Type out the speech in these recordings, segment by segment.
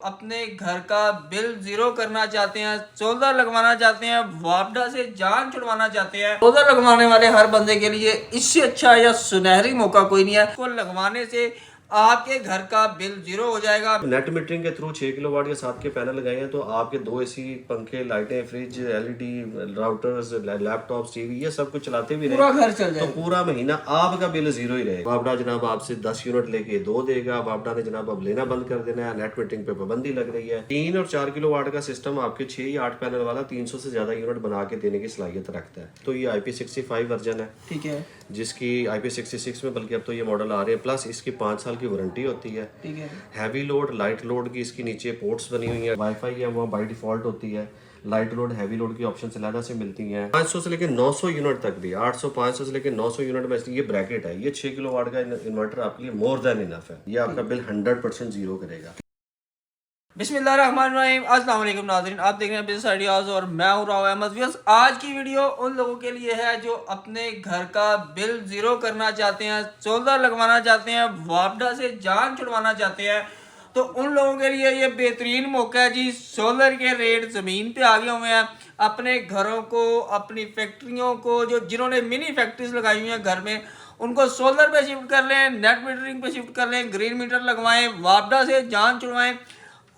अपने घर का बिल जीरो करना चाहते हैं, सोलर लगवाना चाहते हैं, वापडा से जान छुड़वाना चाहते हैं। सोलर लगवाने वाले हर बंदे के लिए इससे अच्छा या सुनहरी मौका कोई नहीं है। इसको लगवाने से आपके घर का बिल जीरो हो जाएगा। नेट मीटरिंग के थ्रू 6 किलोवाट या 7 के पैनल लगाए हैं तो आपके 2 एसी, पंखे, लाइटें, fridge, LED, routers, laptop, TV ये सब कुछ चलाते भी पूरा रहे घर चल तो जाएगा। पूरा महीना आपका बिल जीरो ही रहेगा। वापडा जनाब आपसे 10 यूनिट लेके 2 देगा। वापडा ने जनाब अब लेना बंद कर देना है। नेट मीटरिंग पे पाबंदी लग रही है। 3 और 4 किलोवाट का सिस्टम आपके 6 या 8 पैनल वाला 300 से ज्यादा यूनिट बना के देने की सलाहियत रखता है। तो ये IP65 वर्जन है, ठीक है, जिसकी IP66 में बल्कि अब तो ये मॉडल आ रहे हैं। प्लस इसकी 5 साल की वारंटी होती है। ठीक है। हैवी लोड, लाइट लोड की इसकी नीचे पोर्ट्स बनी हुई है। वाईफाई है वो बाय डिफॉल्ट होती है। लाइट लोड, हैवी लोड की ऑप्शन अलग से मिलती हैं। 500 से लेकर 900 यूनिट तक भी, 800 500 से लेकर 900 यूनिट में ये ब्रैकेट है। ये 6 किलोवाट का इन्वर्टर आपके लिए मोर देन इनफ है। ये आपका बिल 100% जीरो करेगा। बिस्मिल्लाहिर्रहमानिर्रहीम। अस्सलाम वालेकुम नाज़रीन, आप देख रहे हैं बिजनेस आइडियाज़ और मैं हूं राव अहमद। व्यूअर्स, आज की वीडियो उन लोगों के लिए है जो अपने घर का बिल ज़ीरो करना चाहते हैं, सोलर लगवाना चाहते हैं, वापडा से जान छुड़वाना चाहते हैं। तो उन लोगों के लिए ये बेहतरीन मौका है जी। सोलर के रेट ज़मीन पे आ गए हुए हैं। अपने घरों को, अपनी फैक्ट्रियों को, जिन्होंने मिनी फैक्ट्रीज लगाई हुई हैं घर में, उनको सोलर पे शिफ्ट कर लें, नेट मीटरिंग पे शिफ्ट कर लें, ग्रीन मीटर लगवाएं, वापडा से जान छुड़वाएं।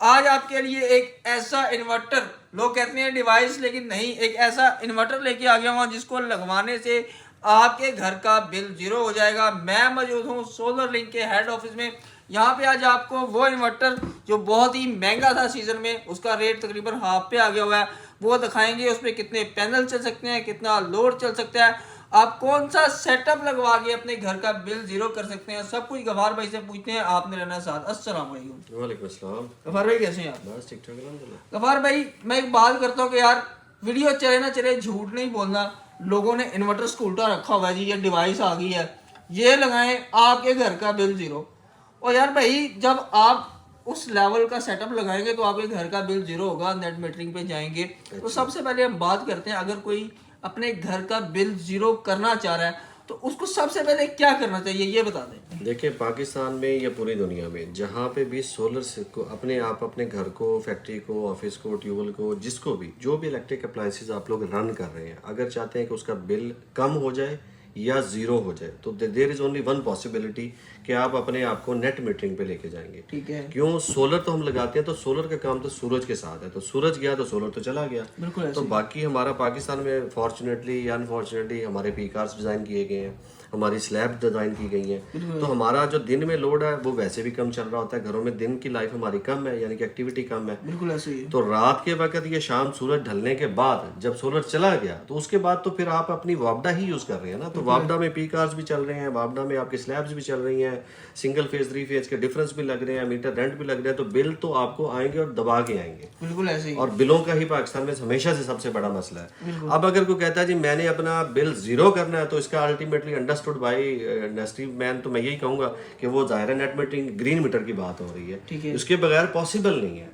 आज आपके लिए एक ऐसा इन्वर्टर, लोग कहते हैं डिवाइस, लेकिन नहीं, एक ऐसा इन्वर्टर लेके आ गया हूँ जिसको लगवाने से आपके घर का बिल जीरो हो जाएगा। मैं मौजूद हूँ सोलर लिंक के हेड ऑफिस में। यहाँ पे आज आपको वो इन्वर्टर जो बहुत ही महंगा था सीजन में, उसका रेट तकरीबन हाफ पे आ गया हुआ है, वो दिखाएंगे। उसमें कितने पैनल चल सकते हैं, कितना लोड चल सकता है, आप कौन सा सेटअप लगवा के अपने घर का बिल जीरो कर सकते हैं, सब कुछ गफार भाई से पूछते हैं। आपने रहना साथ। अस्सलाम वालेकुम। वालेकुम अस्सलाम। गफार भाई कैसे हैं आप? बस ठीक ठाक अल्हम्दुलिल्लाह। गफार भाई, मैं एक बात करता हूँ कि यार वीडियो चले ना चले, झूठ नहीं बोलना। लोगों ने इन्वर्टर स्कूटर रखा हुआ है जी, ये डिवाइस आ गई है, ये लगाएं, आपके घर का बिल जीरो। और यार भाई, जब आप उस लेवल का सेटअप लगाएंगे तो आपके घर का बिल जीरो होगा। नेट मीटरिंग पे जाएंगे तो सबसे पहले हम बात करते हैं, अगर कोई अपने घर का बिल जीरो करना चाह रहा है तो उसको सबसे पहले क्या करना चाहिए, ये बता दें। देखिए, पाकिस्तान में या पूरी दुनिया में जहाँ पे भी सोलर से को अपने आप अपने घर को, फैक्ट्री को, ऑफिस को, ट्यूबवेल को, जिसको भी जो भी इलेक्ट्रिक अप्लायंसेस आप लोग रन कर रहे हैं, अगर चाहते हैं कि उसका बिल कम हो जाए या जीरो हो जाए, तो there is only one possibility कि आप अपने आप को नेट मीटरिंग पे लेके जाएंगे। ठीक है। क्यों? सोलर तो हम लगाते हैं तो सोलर का काम तो सूरज के साथ है, तो सूरज गया तो सोलर तो चला गया। बिल्कुल तो बाकी हमारा पाकिस्तान में फॉर्चुनेटली या अनफॉर्चुनेटली हमारे पी कार्स डिजाइन किए गए हैं, हमारी स्लैब डिजाइन की गई है, तो हमारा जो दिन में लोड है वो वैसे भी कम चल रहा होता है। घरों में दिन की लाइफ हमारी कम है, यानी कि एक्टिविटी कम है। बिल्कुल ऐसे ही है। तो रात के वक्त ये शाम सूरज ढलने के बाद जब सोलर चला गया तो उसके बाद तो फिर आप अपनी वापडा ही यूज कर रहे हैं ना। तो वापडा में पी कार्स भी चल रहे हैं, वापडा में आपके स्लैब्स भी चल रही हैं, सिंगल फेज 3 फेज के डिफरेंस भी लग रहे हैं, मीटर रेंट भी लग रहे हैं, तो बिल तो आपको आएंगे और दबा के आएंगे। बिल्कुल ऐसे ही। और बिलों का ही पाकिस्तान में हमेशा से सबसे बड़ा मसला है। अब अगर कोई कहता है जी मैंने अपना बिल जीरो करना है, तो इसका ultimately understood by industry man, तो मैं यही कहूंगा कि वो जाहिर है नेट मीटरिंग ग्रीन मीटर की बात हो रही है। ठीक है। उसके बगैर पॉसिबल नहीं है।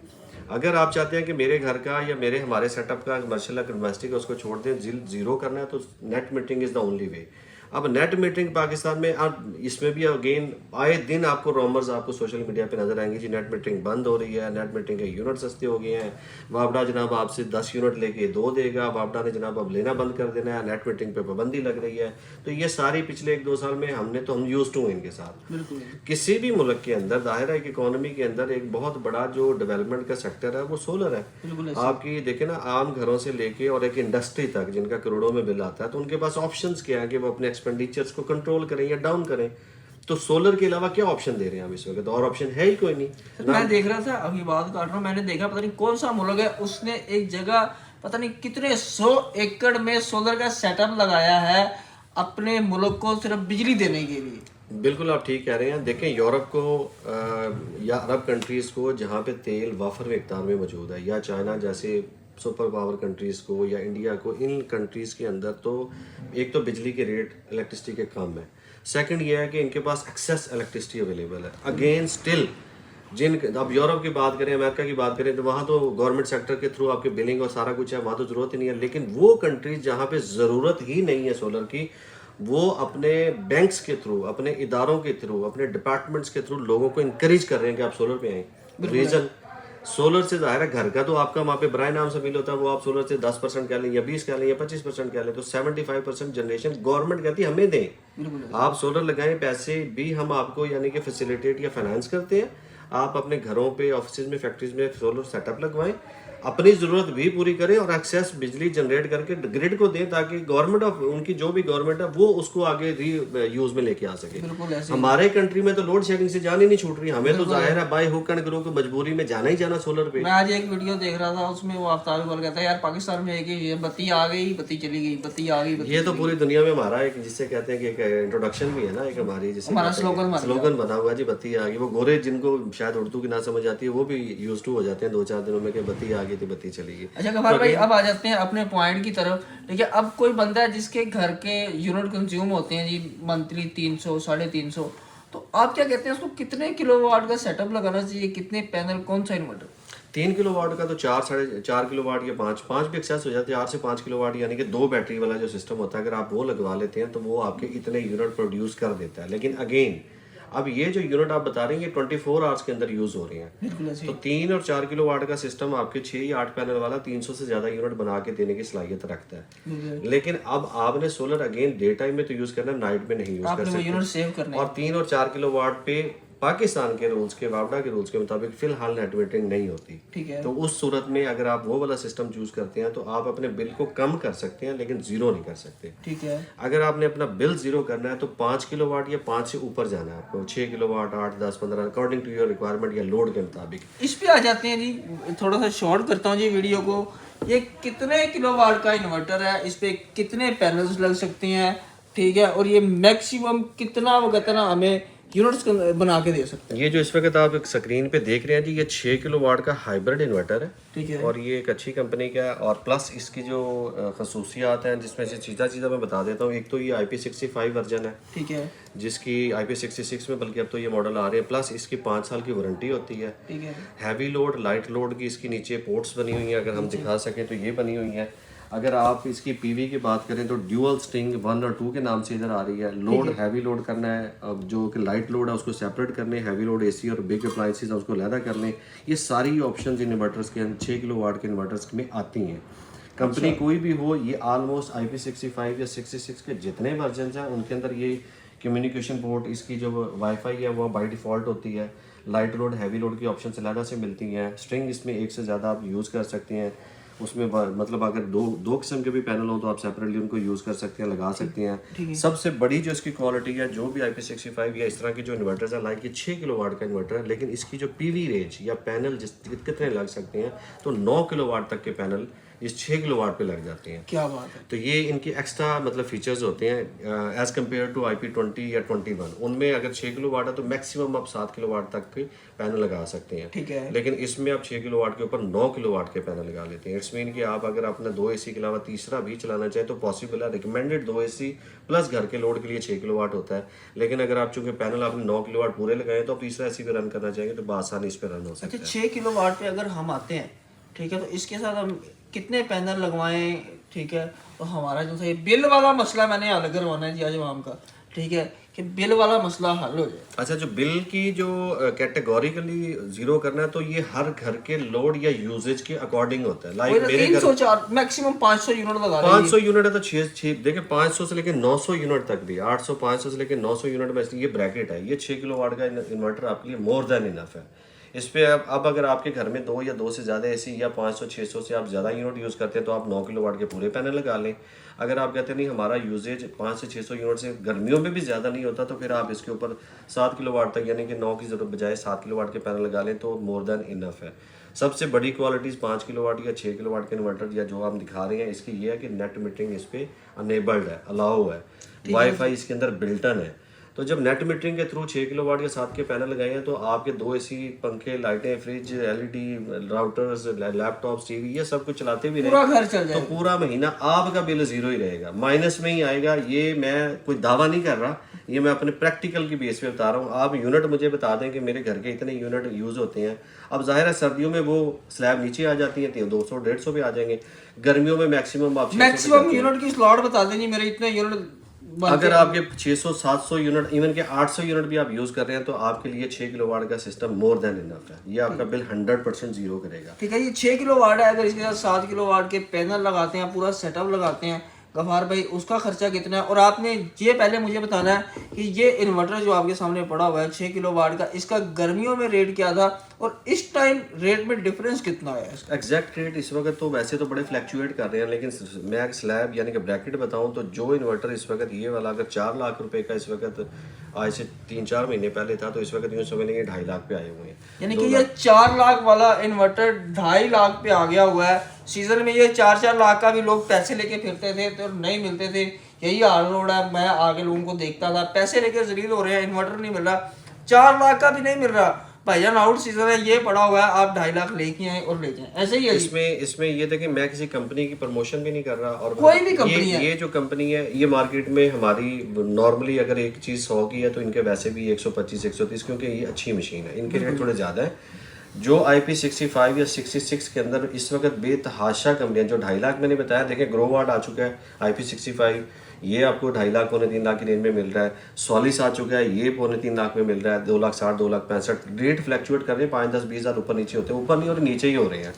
अगर आप चाहते हैं कि मेरे घर का या हमारे सेटअप का कमर्शियल डोमेस्टिक उसको छोड़ दें, जीरो करना है, तो net metering is the only way. अब नेट मीटरिंग पाकिस्तान में, अब इसमें भी अगेन आए दिन आपको रोमर्स आपको सोशल मीडिया पे नजर आएंगे जी नेट मीटरिंग बंद हो रही है, नेट मीटरिंग के यूनिट सस्ते हो गए हैं, वापडा जनाब आपसे 10 यूनिट लेके 2 देगा, वापडा ने जनाब अब लेना बंद कर देना है, नेट मीटरिंग पे पाबंदी लग रही है। तो ये सारी पिछले 1-2 साल में हम यूज टू इनके साथ। बिल्कुल। किसी भी मुल्क के अंदर जाहिर है कि इकोनॉमी के अंदर एक बहुत बड़ा जो डेवलपमेंट का सेक्टर है वो सोलर है। बिल्कुल आपकी देखे ना, आम घरों से लेके और एक इंडस्ट्री तक जिनका करोड़ों में बिल आता है, तो उनके पास ऑप्शंस क्या है कि वो अपने एक्सपेंडिचर्स को कंट्रोल करें या डाउन करें। तो सोलर के अलावा क्या ऑप्शन दे रहे हैं हम इस वक्त? और ऑप्शन है ही कोई नहीं। सर, मैं देख रहा था, अभी बात काट रहा हूँ, मैंने देखा पता नहीं कौन सा मुल्क है, उसने एक जगह पता नहीं कितने 100 एकड़ में सोलर का सेटअप लगाया है अपने मुल्क को सिर्फ बिजली देने के लिए। बिल्कुल आप ठीक कह रहे हैं। देखें, यूरोप को या अरब कंट्रीज को जहाँ पे तेल वाफर मिकदार में मौजूद है, या चाइना जैसे सुपर पावर कंट्रीज को, या इंडिया को, इन कंट्रीज के अंदर तो एक तो बिजली के रेट इलेक्ट्रिसिटी के कम है, सेकंड ये है कि इनके पास एक्सेस इलेक्ट्रिसिटी अवेलेबल है। अगेन स्टिल जिन, अब यूरोप की बात करें, अमेरिका की बात करें, तो वहाँ तो गवर्नमेंट सेक्टर के थ्रू आपके बिलिंग और सारा कुछ है, वहाँ तो जरूरत ही नहीं है। लेकिन वो कंट्रीज जहाँ पे ज़रूरत ही नहीं है सोलर की, वो अपने बैंक्स के थ्रू, अपने इदारों के थ्रू, अपने डिपार्टमेंट्स के थ्रू लोगों को इनकरेज कर रहे हैं कि आप सोलर पे आएँ। रीज़न सोलर से जाहिर है घर का तो आपका वहाँ पे बराए नाम से बिल होता है, वो आप सोलर से 10% कह लें या 20 कह लें या 25% कह लें, तो 75% जनरेशन गवर्नमेंट कहती है हमें दें। आप सोलर लगाएं, पैसे भी हम आपको यानी कि फैसिलिटेट या फाइनेंस करते हैं। आप अपने घरों पे, ऑफिस में, फैक्ट्रीज में सोलर सेटअप लगवाएं, अपनी ज़रूरत भी पूरी करें और एक्सेस बिजली जनरेट करके ग्रिड को दें, ताकि गवर्नमेंट ऑफ उनकी जो भी गवर्नमेंट है वो उसको आगे री यूज में लेके आ सके। हमारे कंट्री में तो लोड शेडिंग से जान ही नहीं छूट रही, हमें तो जाहिर है बाय हुक एंड क्रोक मजबूरी में जाना ही जाना सोलर पे। मैं आज एक वीडियो देख रहा था, उसमें वो आफ्ताब इकबाल कहता है यार पाकिस्तान में एक ही बत्ती आ गई, बत्ती चली गई, बत्ती आ गई, ये तो पूरी दुनिया में हमारा एक, जिससे कहते हैं कि एक इंट्रोडक्शन भी है ना, एक हमारी जिससे स्लोगन बना हुआ है जी, बत्ती आ गई। वो गोरे जिनको शायद उर्दू की ना समझ आती है वो भी यूज टू हो जाते हैं 2-4 दिनों में कि बत्ती आ गई थी, बत्ती चली गई। अच्छा गफार भाई, अब आ जाते हैं अपने पॉइंट की तरफ। ठीक है, अब कोई बंदा है जिसके घर के यूनिट कंज्यूम होते हैं जी मंथली 300 350, तो आप क्या कहते हैं उसको कितने किलोवाट का सेटअप लगाना चाहिए, कितने पैनल, कौन सा इन्वर्टर? 3 किलोवाट का तो 4-4.5 किलोवाट या 5 भी एक्सेस हो जाते हैं। 4 से 5 किलोवाट यानी कि 2 बैटरी वाला जो सिस्टम होता है, अगर आप वो लगवा लेते हैं तो वो आपके इतने यूनिट प्रोड्यूस कर देता है। लेकिन अगेन अब ये जो यूनिट आप बता रहे हैं ये 24 आवर्स के अंदर यूज हो रही हैं, तो 3 और 4 किलोवाट का सिस्टम आपके 6 या 8 पैनल वाला 300 से ज्यादा यूनिट बना के देने की सलाहियत रखता है। लेकिन अब आपने सोलर अगेन डे टाइम में तो यूज करना, नाइट में नहीं यूज कर सकते। और 3 और 4 किलोवाट पे पाकिस्तान के रूल्स के, वापडा के रूल्स के मुताबिक फिलहाल नेट मीटरिंग नहीं होती। ठीक है, तो उस सूरत में अगर आप वो वाला सिस्टम चूज करते हैं तो आप अपने बिल को कम कर सकते हैं, लेकिन जीरो नहीं कर सकते। ठीक है, अगर आपने अपना बिल जीरो करना है तो 5 किलोवाट या 5 से ऊपर जाना है आपको, 6 kilowatt, 8, 10, 15 according to your requirement या लोड के मुताबिक। इस पे आ जाते हैं जी, थोड़ा सा शॉर्ट करता हूँ जी वीडियो को। ये कितने किलोवाट का इन्वर्टर है, इस पे कितने पैनल्स लग सकते हैं, ठीक है, और ये मैक्सिमम कितना वक्त ना हमें यूनिट्स बना के दे सकते हैं? ये जो इस वक्त आप स्क्रीन पे देख रहे हैं जी, ये 6 किलोवाट का हाइब्रिड इन्वर्टर है। ठीक है, और ये एक अच्छी कंपनी का है, और प्लस इसकी जो खसूसियात हैं जिसमें से चीज़ा मैं बता देता हूँ। एक तो ये IP65 वर्जन है, ठीक है, जिसकी IP66 में बल्कि अब तो ये मॉडल आ रहे हैं, प्लस इसकी 5 साल की वारंटी होती है। ठीक है, हैवी लोड, लाइट लोड की इसकी नीचे पोर्ट्स बनी हुई हैं, अगर हम दिखा सकें तो ये बनी हुई हैं। अगर आप इसकी पीवी की बात करें तो ड्यूअल स्ट्रिंग 1 और 2 के नाम से इधर आ रही है। लोड हैवी लोड करना है, अब जो कि लाइट लोड है उसको सेपरेट करने, हैवी लोड AC और बिग अप्लायंसेस है उसको अलग करने, ये सारी ऑप्शंस इन इन्वर्टर्स के 6 किलोवाट के इन्वर्टर्स में आती हैं। कंपनी कोई भी हो, ये ऑलमोस्ट IP65 या 66 के जितने वर्जन हैं उनके अंदर ये कम्युनिकेशन पोर्ट, इसकी जो वाईफाई है वो बाय डिफ़ॉल्ट होती है। लाइट लोड, हैवी लोड की ऑप्शन अलग से मिलती हैं। स्ट्रिंग इसमें एक से ज़्यादा आप यूज़ कर सकते हैं। उसमें मतलब अगर दो किस्म के भी पैनल हो तो आप सेपरेटली उनको यूज़ कर सकते हैं, लगा सकते हैं। सबसे बड़ी जो इसकी क्वालिटी है, जो भी IP65 या इस तरह के जो इन्वर्टर्स है, लाइक ये 6 किलोवाट का इन्वर्टर है, लेकिन इसकी जो PV रेंज या पैनल कितने लग सकते हैं, तो 9 किलोवाट तक के पैनल इस 6 किलोवाट पे लग जाते हैं। क्या बात है। तो ये इनकी एक्स्ट्रा मतलब फीचर्स होते हैं एज कम्पेयर टू IP20 या 21। उनमें अगर 6 किलोवाट है तो मैक्सिमम आप 7 किलोवाट तक के पैनल लगा सकते हैं। ठीक है, लेकिन इसमें आप 6 किलोवाट के ऊपर 9 किलोवाट के पैनल लगा लेते हैं। इट्स मीन कि आप अगर अपना 2 AC के अलावा तीसरा भी चलाना चाहें तो पॉसिबल है। रिकमेंडेड 2 AC प्लस घर के लोड के लिए 6 किलोवाट होता है, लेकिन अगर आप चूंकि पैनल आपने 9 किलोवाट पूरे लगाए तो आप तीसरा AC पे रन करना चाहेंगे तो बआसानी इस पे रन हो सकता है। 6 किलोवाट पे अगर हम आते हैं, ठीक है, तो इसके साथ हम कितने पैनल लगवाएं, ठीक है, तो हमारा जो है बिल वाला मसला मैंने हल करवाना है जी आज आवाम का, ठीक है, कि बिल वाला मसला हल हो जाए। अच्छा, जो बिल की जो कैटेगोरिकली जीरो करना है तो ये हर घर के लोड या यूजेज के अकॉर्डिंग होता है। लाइक मेरे घर 304 मैक्सिमम 500 यूनिट लगा रहे हैं। 500 यूनिट है तो 6 देखिए 500 से लेके 900 यूनिट तक भी, 800 500 से लेके 900 यूनिट में ये ब्रैकेट है। ये 6 किलोवाट का इन्वर्टर आपके लिए मोर देन इनफ है। इस पे अब अगर आपके घर में 2 या 2 से ज़्यादा AC या 500 600 से आप ज़्यादा यूनिट यूज़ करते हैं तो आप 9 किलोवाट के पूरे पैनल लगा लें। अगर आप कहते हैं नहीं हमारा यूजेज 5 से 600 यूनिट से गर्मियों में भी ज़्यादा नहीं होता तो फिर आप इसके ऊपर 7 किलोवाट तक यानी कि 9 की जरूरत बजाय 7 किलोवाट के पैनल लगा लें तो मोर देन इनफ है। सबसे बड़ी क्वालिटीज़ 5 किलोवाट या 6 किलोवाट के इन्वर्टर या जो हम दिखा रहे हैं इसकी ये है कि नेट मीटरिंग इस पर अनेबल्ड है, अलाउ है, वाईफाई इसके अंदर बिल्टन है। तो जब नेट मीटरिंग के थ्रू 6 किलोवाट या 7 के पैनल लगाए हैं तो आपके 2 AC, पंखे, लाइटें, fridge, LED, routers, laptops, TV ये सब कुछ चलाते भी पूरा घर चल तो जाए पूरा महीना आपका बिल जीरो ही रहेगा, माइनस में ही आएगा। ये मैं कोई दावा नहीं कर रहा, ये मैं अपने प्रैक्टिकल की बेस पे बता रहा हूँ। आप यूनिट मुझे बता दें कि मेरे घर के इतने यूनिट यूज होते हैं। अब जाहिर है सर्दियों में वो स्लैब नीचे आ जाती है, 200 150 पे आ जाएंगे। गर्मियों में मैक्सिमम आप मैक्सिमम यूनिट की स्लॉट बता दें जी, मेरे इतने यूनिट अगर आपके 600-700 यूनिट इवन के 800 यूनिट भी आप यूज कर रहे हैं तो आपके लिए 6 किलोवाट का सिस्टम मोर देन इनफ है। ये आपका बिल 100% जीरो करेगा। ठीक है, ये 6 किलोवाट है। अगर इसके साथ 7 किलोवाट के पैनल लगाते हैं, पूरा सेटअप लगाते हैं, गफार भाई उसका खर्चा कितना है? और आपने ये पहले मुझे बताना है कि ये इन्वर्टर जो आपके सामने पड़ा हुआ है 6 किलोवाट का, इसका गर्मियों में रेट क्या था और इस टाइम रेट में डिफरेंस कितना है इसका? एग्जैक्ट रेट इस वक्त तो वैसे तो बड़े फ्लैक्चुएट कर रहे हैं, लेकिन मैं एक स्लैब यानी कि ब्रैकेट बताऊं तो जो इन्वर्टर इस वक्त ये वाला अगर 4 लाख रुपए का इस वक्त आज से 3-4 महीने पहले था तो इस वक्त यूँ समझ लेंगे 2.5 लाख पे आए हुए हैं। यानी कि ये 4 लाख वाला इन्वर्टर 2.5 लाख पे आ गया हुआ है। सीजन में ये 4-4 लाख का भी लोग पैसे लेके फिरते थे तो नहीं मिलते थे। यही हाल रोड है, मैं आगे लोगों को देखता था, पैसे लेके जलील हो रहे हैं, इन्वर्टर नहीं मिल रहा, 4 लाख का भी नहीं मिल रहा। भाईजान आउट सीजन है, ये पड़ा हुआ है, आप 2.5 लाख लेके आए और ले जाएं, ऐसे ही है। इसमें ये देखिए मैं किसी कंपनी की प्रमोशन भी नहीं कर रहा, और कोई भी कंपनी है, ये जो कंपनी है ये मार्केट में हमारी नॉर्मली अगर एक चीज 100 की है तो इनके वैसे भी 125-130, क्योंकि ये अच्छी मशीन है, इनके रेट थोड़े ज्यादा है। जो IP65 या 66 के अंदर इस वक्त बेतहाशा कंपनियां, जो 2.5 लाख मैंने बताया, देखें ग्रोवार्ड आ चुका है IP65, ये आपको 2.5 लाख 2.25 लाख की रेंज में मिल रहा है। सॉलिस आ चुका है, ये 2.25 लाख में मिल रहा है, 2,60,000 2,65,000। रेट फ्लैक्चुएट कर रहे हैं, 5-10-20 हज़ार ऊपर नीचे होते हैं, ऊपर नहीं हो रहे नीचे ही हो रहे हैं।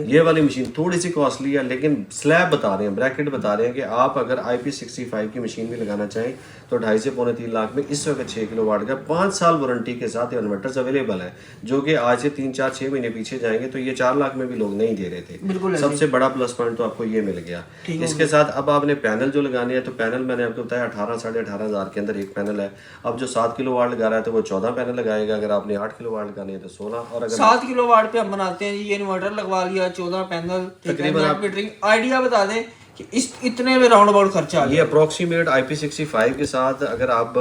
ये वाली मशीन थोड़ी सी कॉस्टली है, लेकिन स्लैब बता रहे हैं, ब्रैकेट बता रहे हैं कि आप अगर IP65 की मशीन भी लगाना चाहें तो 2.5 से 2.25 लाख में इस वक्त 6 किलोवाट का 5 साल वारंटी के साथ इन्वर्टर्स अवेलेबल है, जो कि आज से 3-4-6 महीने पीछे जाएंगे तो ये 4 लाख में भी लोग नहीं दे रहे थे। सबसे बड़ा प्लस पॉइंट तो आपको ये मिल गया। इसके साथ अब आपने पैनल जो लगाने हैं, तो पैनल मैंने आपको बताया 18-18.5 हज़ार के अंदर एक पैनल है। अब जो 7 किलोवाट लगा रहा है तो वो 14 पैनल लगाएगा, अगर आपने 8 किलोवाट लगाने हैं तो 16, और अगर 7 किलोवाट पे हम बनाते हैं जी, ये इन्वर्टर लगवा लिया, 14 पैनल, तकरीबन आप मीटरिंग आइडिया बता दें कि इस इतने में राउंड अबाउट खर्चा आ ये अप्रोक्सीमेट IP65 के साथ अगर आप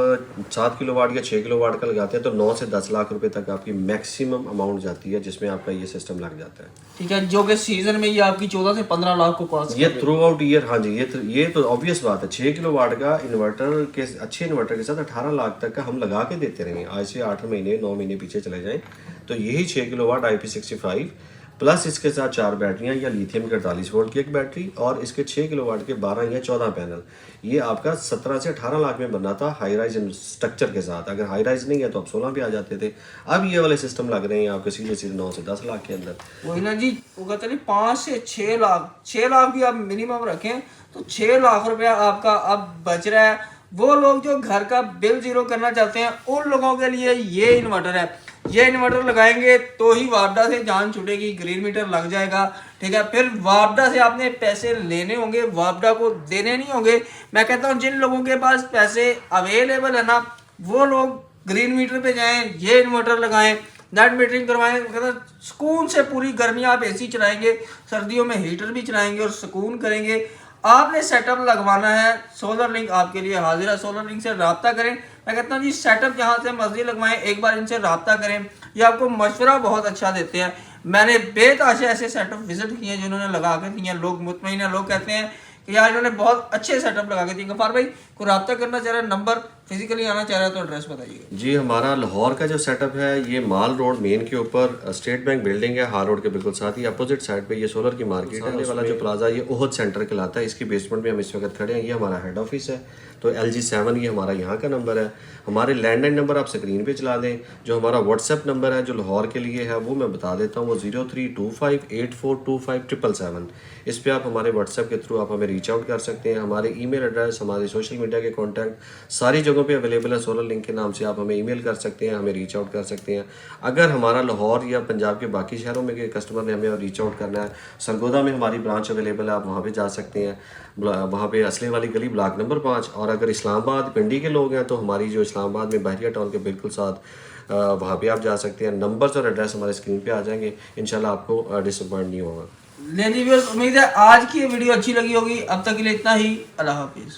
7 किलोवाट या 6 किलोवाट का लगाते हैं तो 9 से 10 लाख रुपए तक आपकी मैक्सिमम अमाउंट जाती है, जिसमें आपका ये सिस्टम लग जाता है। ठीक है, जो कि सीजन में ये आपकी 14 से 15 लाख को कॉस्ट ये थ्रू आउट ईयर। हाँ जी, ये तो ऑब्वियस बात है। 6 किलोवाट का इन्वर्टर के अच्छे इन्वर्टर के साथ 18 लाख तक का हम लगा के देते रहेंगे। आज से 8 महीने 9 महीने पीछे चले जाएं तो यही 6 किलोवाट IP65 प्लस इसके साथ 4 बैटरियां या लिथियम की 48 वोल्ट की एक बैटरी और इसके 6 किलोवाट के 12 या 14 पैनल, ये आपका 17 से 18 लाख में बनना था हाई राइज स्ट्रक्चर के साथ। अगर हाई राइज नहीं है तो आप 16 पे आ जाते थे। अब ये वाले सिस्टम लग रहे हैं आपके सीधे सीधे 9 से 10 लाख के अंदर। वही ना जी, वो कहते नहीं 5 से 6 लाख, 6 लाख भी आप मिनिमम रखें तो 6 लाख रुपया आपका अब बच रहा है। वो लोग जो घर का बिल जीरो करना चाहते हैं उन लोगों के लिए ये इन्वर्टर है। ये इन्वर्टर लगाएंगे तो ही वापडा से जान छूटेगी, ग्रीन मीटर लग जाएगा। ठीक है, फिर वापडा से आपने पैसे लेने होंगे, वापडा को देने नहीं होंगे। मैं कहता हूँ जिन लोगों के पास पैसे अवेलेबल है ना, वो लोग ग्रीन मीटर पे जाएं, ये इन्वर्टर लगाएं, नेट मीटरिंग करवाएं। सुकून से पूरी गर्मी आप AC चलाएंगे, सर्दियों में हीटर भी चलाएंगे और सुकून करेंगे। आपने सेटअप लगवाना है, सोलर लिंक आपके लिए हाजिर है। सोलर लिंक से रब्ता करें। मैं कहता हूँ जी सेटअप जहाँ से मर्जी लगवाएं, एक बार इनसे रब्ता करें, ये आपको मशवरा बहुत अच्छा देते हैं। मैंने बेतहाशा ऐसे सेटअप विजिट किए जिन्होंने लगा के दिए, लोग मुतमईन है, लोग कहते हैं कि यार इन्होंने बहुत अच्छे सेटअप लगा के दिए। गफार भाई को रब्ता करना चाह रहा है, नंबर फिजिकली आना चाह रहा है तो एड्रेस बताइए। जी, हमारा लाहौर का जो सेटअप है ये माल रोड मेन के ऊपर स्टेट बैंक बिल्डिंग है, हार रोड के बिल्कुल साथ ही अपोजिट साइड पे ये सोलर की मार्केट है। ये वाला जो प्लाजा ये ओहद सेंटर कहलाता है, इसकी बेसमेंट में हम इस वक्त खड़े हैं। ये हमारा हेड ऑफिस है, तो LG7 ये हमारा यहाँ का नंबर है। हमारे लैंडलाइन नंबर आप स्क्रीन पे चला दें। जो हमारा व्हाट्सएप नंबर है जो लाहौर के लिए है वो मैं बता देता हूँ, वो 0325842577। इस पे आप हमारे व्हाट्सएप के थ्रू आप हमें रीच आउट कर सकते हैं। हमारे ईमेल एड्रेस, हमारे सोशल मीडिया के कॉन्टैक्ट सारी जगहों पे अवेलेबल है। सोलर लिंक के नाम से आप हमें ईमेल कर सकते हैं, हमें रीच आउट कर सकते हैं। अगर हमारा लाहौर या पंजाब के बाकी शहरों में के कस्टमर ने हमें रीच आउट करना है, सरगोदा में हमारी ब्रांच अवेलेबल है, आप वहाँ पे जा सकते हैं, वहाँ पे असले वाली गली ब्लॉक नंबर 5। और अगर इस्लामाबाद पिंडी के लोग हैं तो हमारी जो इस्लामाबाद में बहरिया टाउन के बिल्कुल साथ वहाँ पे आप जा सकते हैं। नंबर्स और एड्रेस हमारे स्क्रीन पे आ जाएंगे, इंशाल्लाह आपको डिसअपॉइंट नहीं होगा। लेनी व्यूअर्स, उम्मीद है आज की ये वीडियो अच्छी लगी होगी। अब तक के लिए इतना ही, अल्लाह हाफिज़।